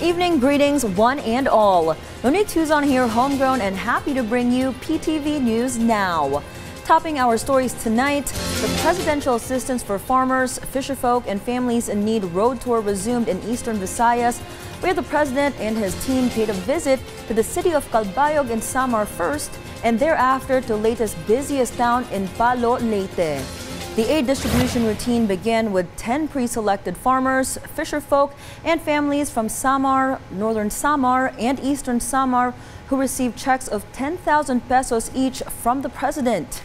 Evening greetings, one and all. Monique Tuzon here, homegrown and happy to bring you PTV News Now. Topping our stories tonight, the presidential assistance for farmers, fisherfolk, and families in need road tour resumed in eastern Visayas, where the president and his team paid a visit to the city of Calbayog in Samar first, and thereafter to latest busiest town in Palo, Leyte. The aid distribution routine began with 10 pre-selected farmers, fisherfolk, and families from Samar, Northern Samar, and Eastern Samar who received checks of 10,000 pesos each from the president.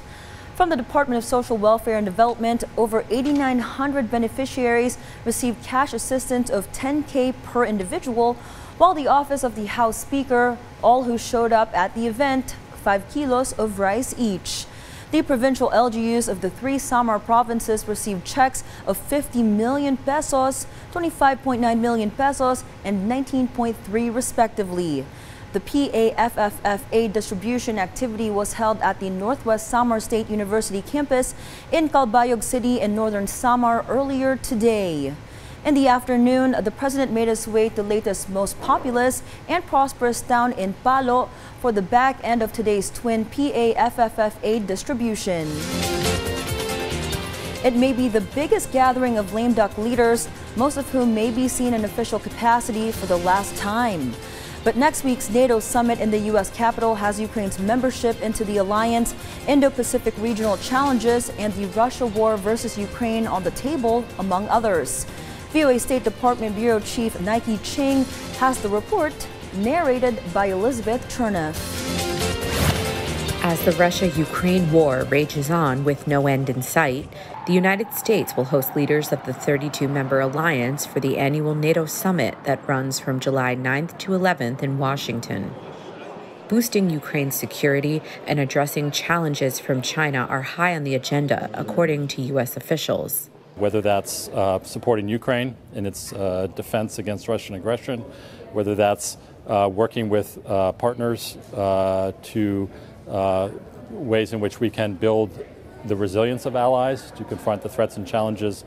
From the Department of Social Welfare and Development, over 8,900 beneficiaries received cash assistance of 10K per individual, while the Office of the House Speaker, all who showed up at the event, 5 kilos of rice each. The provincial LGUs of the 3 Samar provinces received checks of 50 million pesos, 25.9 million pesos, and 19.3 respectively. The PAFFF distribution activity was held at the Northwest Samar State University campus in Calbayog City in Northern Samar earlier today. In the afternoon, the president made his way to latest most populous and prosperous town in Palo for the back end of today's twin PAFFF aid distribution. It may be the biggest gathering of lame duck leaders, most of whom may be seen in official capacity for the last time. But next week's NATO summit in the U.S. Capitol has Ukraine's membership into the alliance, Indo-Pacific regional challenges, and the Russia war versus Ukraine on the table, among others. VOA State Department Bureau Chief Nike Ching has the report, narrated by Elizabeth Cherneff. As the Russia-Ukraine war rages on with no end in sight, the United States will host leaders of the 32-member alliance for the annual NATO summit that runs from July 9th to 11th in Washington. Boosting Ukraine's security and addressing challenges from China are high on the agenda, according to U.S. officials. Whether that's supporting Ukraine in its defense against Russian aggression, whether that's working with partners to ways in which we can build the resilience of allies to confront the threats and challenges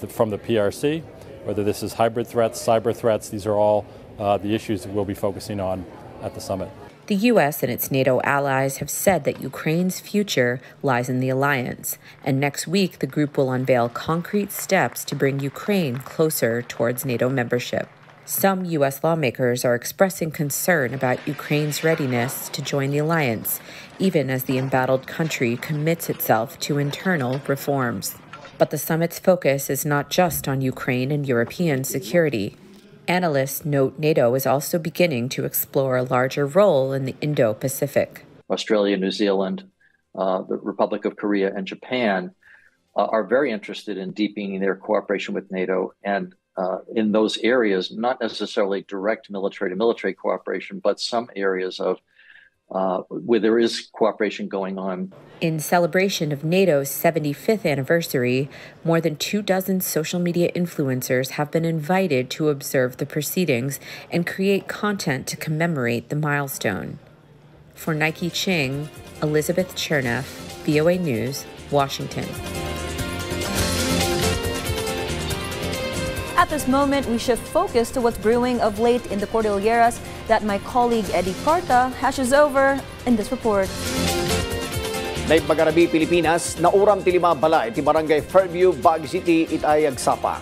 from the PRC, whether this is hybrid threats, cyber threats, these are all the issues that we'll be focusing on at the summit. The U.S. and its NATO allies have said that Ukraine's future lies in the alliance, and next week the group will unveil concrete steps to bring Ukraine closer towards NATO membership. Some U.S. lawmakers are expressing concern about Ukraine's readiness to join the alliance, even as the embattled country commits itself to internal reforms. But the summit's focus is not just on Ukraine and European security. Analysts note NATO is also beginning to explore a larger role in the Indo-Pacific. Australia, New Zealand, the Republic of Korea, and Japan are very interested in deepening their cooperation with NATO, and in those areas, not necessarily direct military-to-military cooperation, but some areas of where there is cooperation going on. In celebration of NATO's 75th anniversary, more than 24 social media influencers have been invited to observe the proceedings and create content to commemorate the milestone. For Nike Ching, Elizabeth Cherneff, VOA News, Washington. At this moment, we shift focus to what's brewing of late in the Cordilleras that my colleague Eddie Carta hashes over in this report. Naip Magarabi, Pilipinas, nauram ti lima balay ti barangay Fairview, Baguio City, itay agsapa.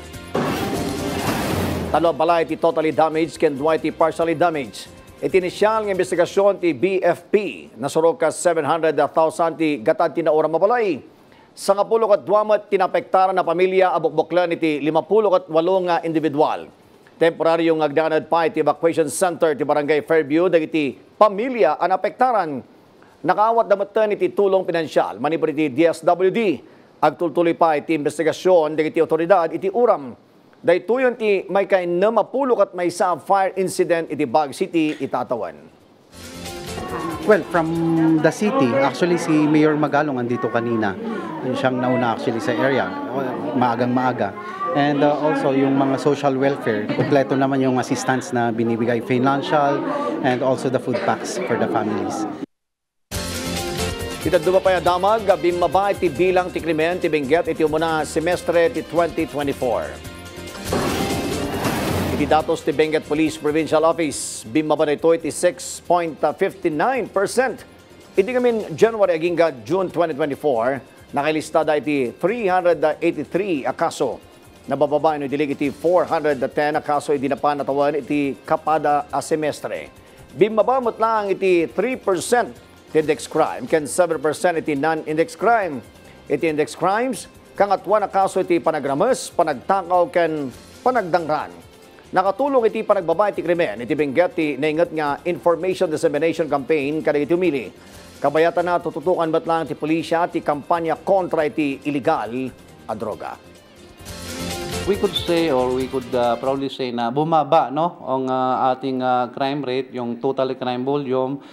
Talo balay ti totally damaged ken duay ti partially damaged. Itinisyal ng investigasyon ti BFP na surok ka 700,000 ti gatad ti nauram mabalay. Sa 12 tinapektaran na pamilya abukbuklan iti 58 nga individual. Temporaryong agdanad pa iti evacuation center ti barangay Fairview dagiti pamilya ang apektaran. Nakaawat damatan iti tulong pinansyal manipur iti DSWD. Agtultuloy pa iti investigasyon dagiti otoridad iti uram. Daytoyon ti may kay 50 may sa fire incident iti Baguio City itatawan. Well, from the city, actually si Mayor Magalong andito kanina. Siyang nauna actually sa area, maagang maaga. And also yung mga social welfare, kompleto naman yung assistance na binibigay, financial and also the food packs for the families. Itaduma pa damag, bimaba iti bilang ti krimen ti Benguet iti umuna semestre ti 2024. Iti datos ti Benguet Police Provincial Office, bimaba na ito iti 6.59%. Iti kamin January agingga June 2024, nakalistada iti 383 akaso. Nabababa ino dilig iti 410 akaso iti napanatawan iti kapada a semestre. Bimaba lang iti 3% index crime, ken 7% iti non-index crime. Iti index crimes, kangatwa na kaso iti panagrames, panagtakaw ken panagdangran. Nakatulong iti panagbaba iti krimen, iti Benguet ti naingat nga information dissemination campaign kada iti umili. Kabayatan na tututukan ba't lang ti pulisya ti kampanya kontra iti illegal a droga. We could say or we could proudly say na bumaba no ang ating crime rate, yung total crime volume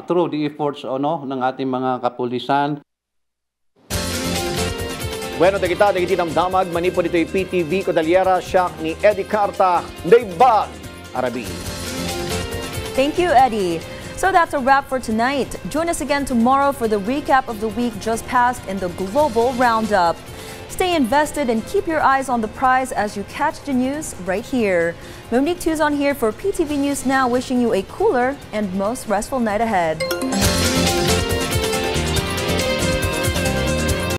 through the efforts ng ating mga kapulisan. Bueno, kita damdamag manipo dito yung PTV Kodaliera siya ni Eddie Carta, Naybag, Arabi. Thank you, Eddie. So that's a wrap for tonight. Join us again tomorrow for the recap of the week just passed in the Global Roundup. Stay invested and keep your eyes on the prize as you catch the news right here. Monique Tuzon here for PTV News Now, wishing you a cooler and most restful night ahead.